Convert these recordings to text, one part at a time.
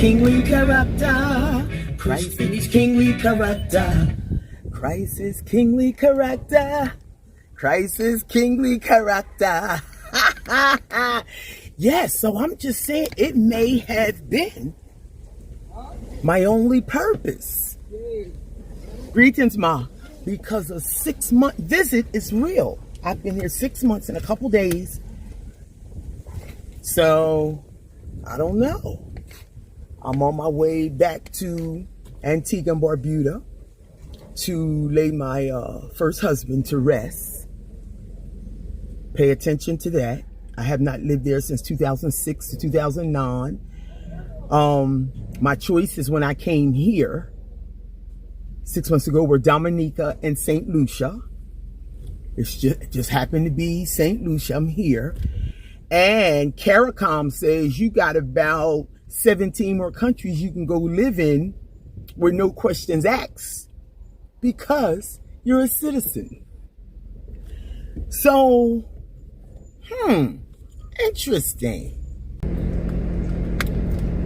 Kingly character. Christ is kingly character. Christ is kingly character. Christ is kingly character. Yes, so I'm just saying it may have been my only purpose. Greetings, Ma. Because a 6-month visit is real. I've been here 6 months and a couple days. So, I don't know. I'm on my way back to Antigua and Barbuda to lay my first husband to rest. Pay attention to that. I have not lived there since 2006 to 2009. My choices when I came here 6 months ago were Dominica and St. Lucia. It just happened to be St. Lucia. I'm here. And CARICOM says you got about 17 more countries you can go live in with no questions asked because you're a citizen. So, interesting.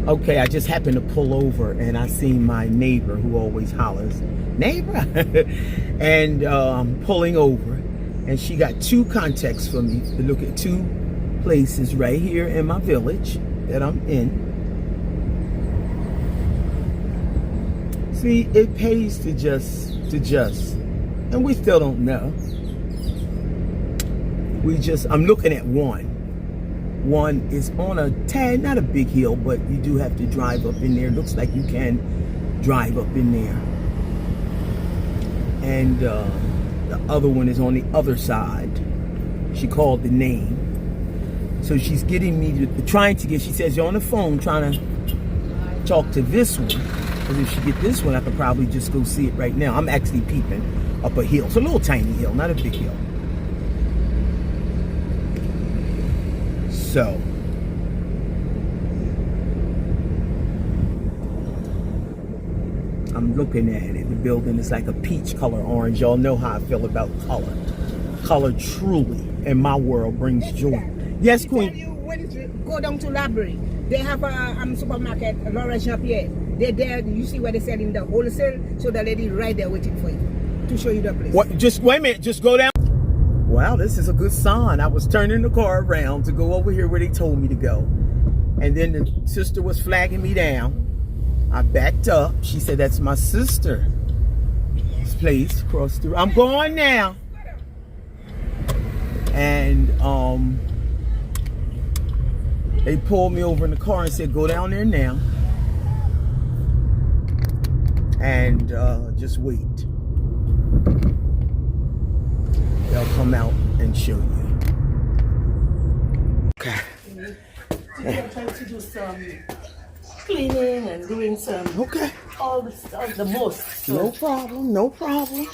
Okay, I just happened to pull over and I seen my neighbor who always hollers, neighbor, and I'm pulling over and she got 2 contacts for me to look at 2 places right here in my village that I'm in. See, it pays to just, and we still don't know. I'm looking at one. One is on a tad, not a big hill, but you do have to drive up in there. Looks like you can drive up in there. And the other one is on the other side. She called the name. So she's getting me she says you're on the phone trying to talk to this one. Because if she get this one, I could probably just go see it right now. I'm actually peeping up a hill. It's a little tiny hill, not a big hill. So, I'm looking at it. The building is like a peach color orange. Y'all know how I feel about color. Color truly, in my world, brings joy. Yes, Queen. When you go down to Laborie, they have a supermarket, Laura Jean-Pierre. They're there. You see where they're selling the wholesale. So the lady right there waiting for you to show you the place. What? Just wait a minute. Just go down. Wow, this is a good sign. I was turning the car around to go over here where they told me to go. And then the sister was flagging me down. I backed up. She said, that's my sister's place across the road. I'm going now. And they pulled me over in the car and said, go down there now. And just wait. They'll come out and show you. Okay. Today I'm trying to do some cleaning and doing some all the stuff, the most. So. No problem, no problem.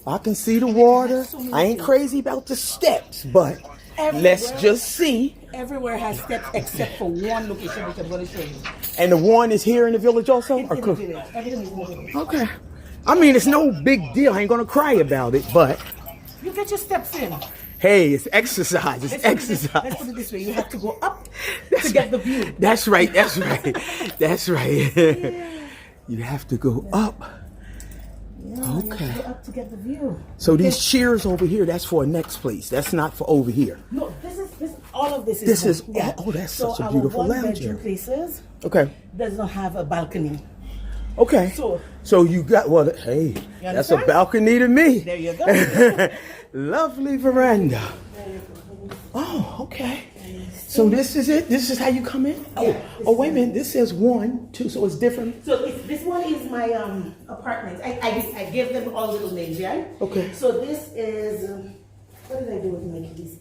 I can see the water. I ain't crazy about the steps, but let's just see. Everywhere has steps except for one location which I'm going to show you. And the one is here in the village also? In the village. Everything is in the village. Okay. I mean, it's no big deal. I ain't gonna cry about it, but you get your steps in. Hey, it's exercise. It's exercise. Let's put it this way. You have to go up to get the view. That's right. That's right. That's right. Yeah. You have to go up. Yeah, okay. You have to go up to get the view. So these chairs over here, that's for a next place. That's not for over here. No, all of this is. This is. Yeah. Oh, that's so such a beautiful lounge. Our one-bedroom places. Okay. Does not have a balcony. Okay. So you got hey, that's a balcony to me. There you go. Lovely veranda. Oh, okay. So this is it? This is how you come in? Oh, wait a minute. This says 1, 2, so it's different. So this one is my apartment. I gave them all little names, right? Okay. So this is, what did I do with my keys?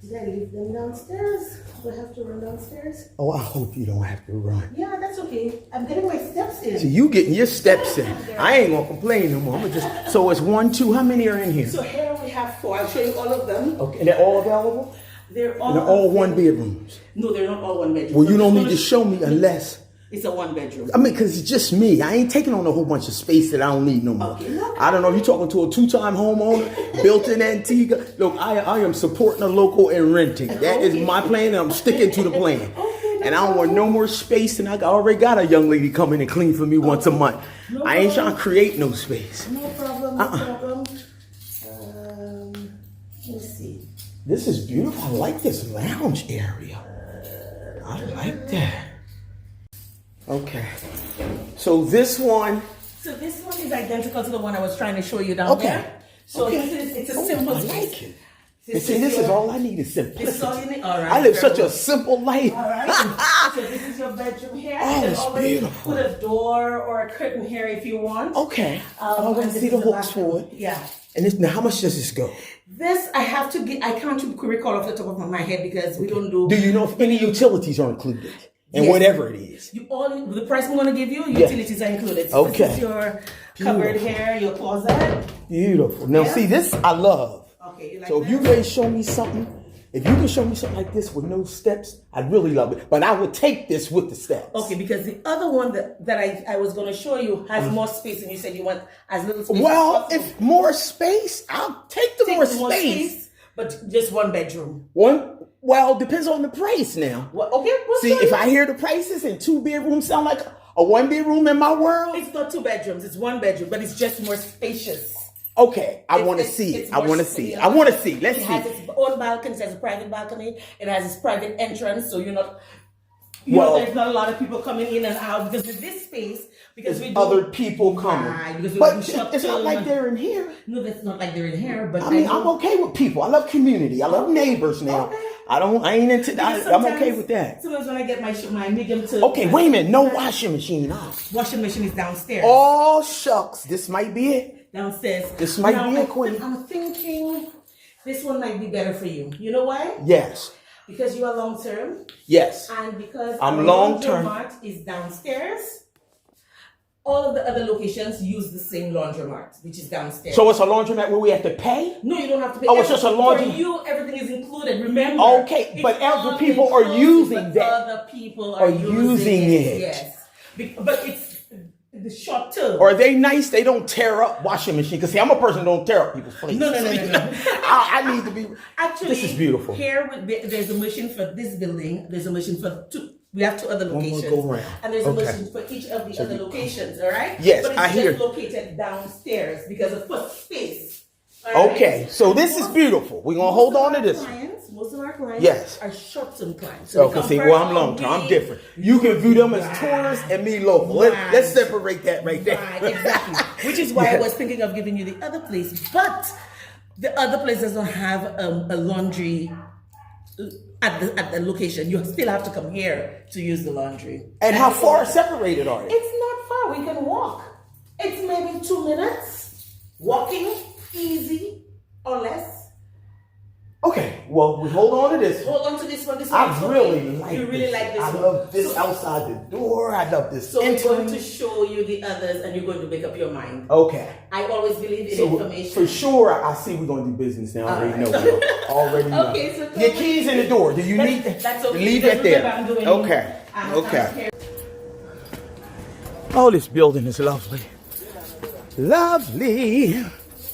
Did I leave them downstairs? Do I have to run downstairs? Oh, I hope you don't have to run. Yeah, that's okay. I'm getting my steps in. So you getting your steps in. I ain't gonna complain no more. So it's 1, 2, how many are in here? So here we have 4. I'll show you all of them. Okay, and they're all available? They're all, one bedrooms. No, they're not all one bedroom. Well, you don't need to show me unless. It's a 1 bedroom. I mean, because it's just me. I ain't taking on a whole bunch of space that I don't need no more. Okay, no. I don't know if you're talking to a 2-time homeowner, built in Antigua. Look, I am supporting the local and renting. That is my plan, and I'm sticking to the plan. Okay, And I don't want no more space, and I already got a young lady coming and clean for me once a month. No I ain't problem. trying to create no space. No problem, no problem. Let's see. This is beautiful. I like this lounge area. I like that. Okay. So this one. So this one is identical to the one I was trying to show you down there. So it's a simple I space. like it. This is all I need is simplicity. This is all you need? All right. I live such a simple life. All right. So this is your bedroom here. Oh, You can it's always beautiful. put a door or a curtain here if you want. Okay. I want and to this see the is hooks bathroom. for it. Yeah. And this, now, how much does this go? This I have to get. I can't recall off the top of my head because we don't do. Do you know if any utilities are included? And Yes. whatever it is. The price I'm going to give you, utilities are included. So Okay. This is your cupboard Beautiful. here, your closet. Beautiful. Now, Yeah. see, this I love. Okay, you like So if you that? can show me something, if you can show me something like this with no steps, I'd really love it. But I would take this with the steps. Okay, because the other one that I was going to show you has more space, and you said you want as little space. Well, as possible. if more space, I'll take the Take more more space. but just one bedroom. Well, depends on the price now. Well, okay, we'll See, show if you. I hear the prices and 2 bedrooms sound like a 1 bedroom in my world, It's not 2 bedrooms; it's 1 bedroom, but it's just more spacious. okay, I want to It's- see it's it. I more want to space, see you it. know? I want to see. Let's It see. has its own balcony. It has a private balcony. It has its private entrance, so you're not. Well- There's not a lot of people coming in and out because with this space, because we do Other people coming. Right, because we But do short it's not term. like they're in here. No, that's not like they're in here, but I mean, know- I'm okay with people. I love community. I love neighbors now. Okay. I ain't into Because I'm okay sometimes- with that. Sometimes when I get my medium to Okay, wait a minute. No washing machine. washing machine is downstairs. Oh, shucks. This might be it. Downstairs. This might be I it, Queen. I'm thinking this one might be better for you. You know why? Yes. Because you are long term, Yes. and because I'm our long-term. laundromat is downstairs. All of the other locations use the same laundromat, which is downstairs. So it's a laundromat where we have to pay? No, you don't have to pay. Oh, it's just a laundry- For you, everything is included. Remember. Okay, It's but other all people are inclusive, using but that. Other people are using it. Yes. But it's the short term. Are they nice? They don't tear up washing machine. Because see, I'm a person who don't tear up people's plates. No. I need to be. Actually, This is beautiful. Here, there's a machine for this building. There's a machine for 2. We have 2 other One more locations. go round. And there's Okay. a machine for each of the other locations, all right? Yes, but it's I hear. just located downstairs because of for space. all right? Okay, so this is beautiful. We're going to hold on to this. Most of our clients Yes. are short-term clients. So, they cause come see, for well, I'm a long term. I'm week. different. You can view them as tourists and me local. Let's Right. separate that right there. Right, exactly. Which is why I Yes. was thinking of giving you the other place, but the other place doesn't have a laundry at the location. You still have to come here to use the laundry. And how far separated are they? It's not far. We can walk. It's maybe 2 minutes walking, easy or less. Okay, well, we hold on to this. Hold on to this one. This one. I is really okay. like You really this. like this I one. love this So- outside the door. I love this So we're going to entering. show you the others, and you're going to make up your mind. Okay. I always believe in So information. for sure, I see we're gonna do business now. I already know. Yo. Already know. Okay, so Your keys in the door. Do you need? That's okay. Leave Because that there. remember, I'm doing, Okay. I'm Okay. here. Oh, this building is lovely. Lovely.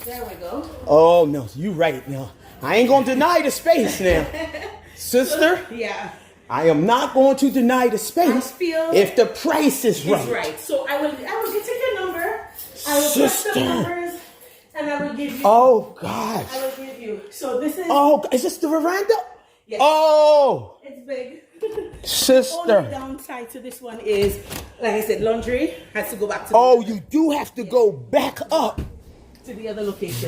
There we go. Oh no, you right now. I ain't gonna deny the space now, sister. Yeah. I am not going to deny the space I feel if the price is right. It's right. So I will take your number. I will put Sister. the numbers, and I will give you. Oh gosh. I will give you. So this is. Oh, is this the veranda? Yes. Oh, It's big. sister. Only downside to this one is, like I said, laundry has to go back to. Oh, you do have to go back up to the other location.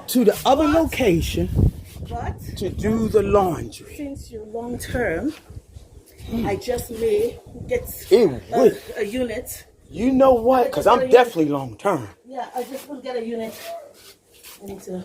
to the other location But to do the laundry. since you're long term, I just may get It would. a unit. You know what? Because I'm definitely long term. Yeah, I just will get a unit. I need to.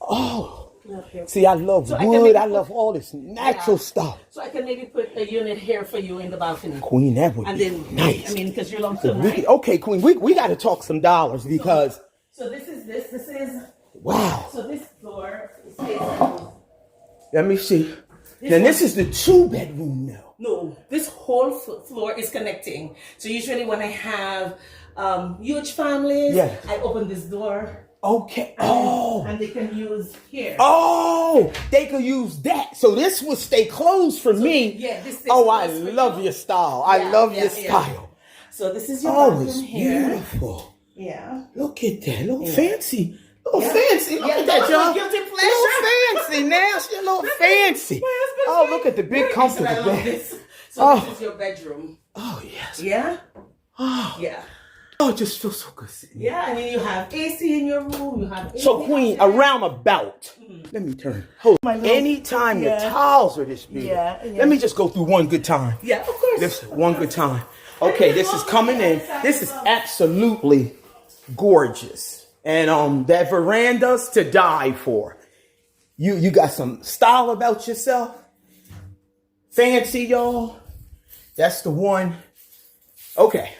Oh, put up here. see, I love So I can wood. maybe I put- love all this natural Yeah. stuff. So I can maybe put a unit here for you in the balcony. Queen, that would And be then, nice. I mean, because you're long term, We right? could- okay, Queen, we got to talk some dollars because, So this is, wow. so this floor is facing. Let me see. Then this is the 2-bedroom now. No, this whole floor is connecting. So usually when I have huge families, Yes. I open this door. Okay. Oh. And they can use here. Oh, they could use that. So this will stay closed for me. Yeah, this is oh, I love your style. I love your style. So this is your Oh, bathroom it's here. beautiful. Yeah. Look at that. Look fancy. Look fancy. Look at that, that, y'all. guilty Little pleasure. fancy now. She a little fancy. Oh, look at the big comfortable I love bed. this. So this is your bedroom. Oh, yes. Yeah? Oh. Yeah. Oh, it just feels so good sitting here. Yeah, and then you have AC in your room. You have AC So, Queen, around about. Let me turn. Hold on. Anytime the tiles are this big. Let me just go through one good time. Yeah, of course. This one good time. Okay, this is coming in. This is absolutely gorgeous. And that veranda's to die for. You got some style about yourself. Fancy, y'all. That's the one. Okay.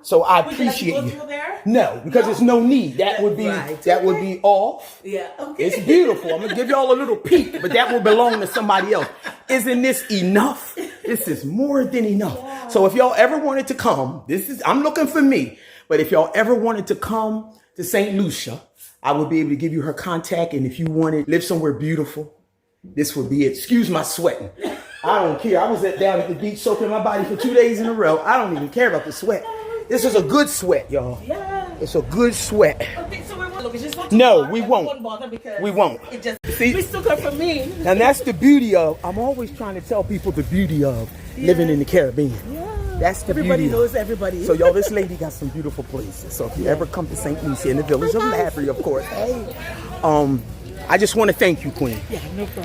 So I appreciate you. No, because there's no need. That would be would be off. Yeah, okay. It's beautiful. I'm gonna give y'all a little peek, but that will belong to somebody else. Isn't this enough? This is more than enough. Yeah. So if y'all ever wanted to come, I'm looking for me. But if y'all ever wanted to come to St. Lucia, I would be able to give you her contact. And if you wanted to live somewhere beautiful, this would be it. Excuse my sweating. I don't care. I was down at the beach soaking my body for 2 days in a row. I don't even care about the sweat. This is a good sweat, y'all. Yeah. It's a good sweat. Okay, so we won't. We won't. It just See, mistook her for me. And that's the beauty of, I'm always trying to tell people the beauty of living in the Caribbean. Yeah. That's the everybody beauty. knows everybody. So y'all, this lady got some beautiful places. So if you ever come to St. Lucia in the Village of Laborie, of course, hey, I just want to thank you, Queen. Yeah, no problem.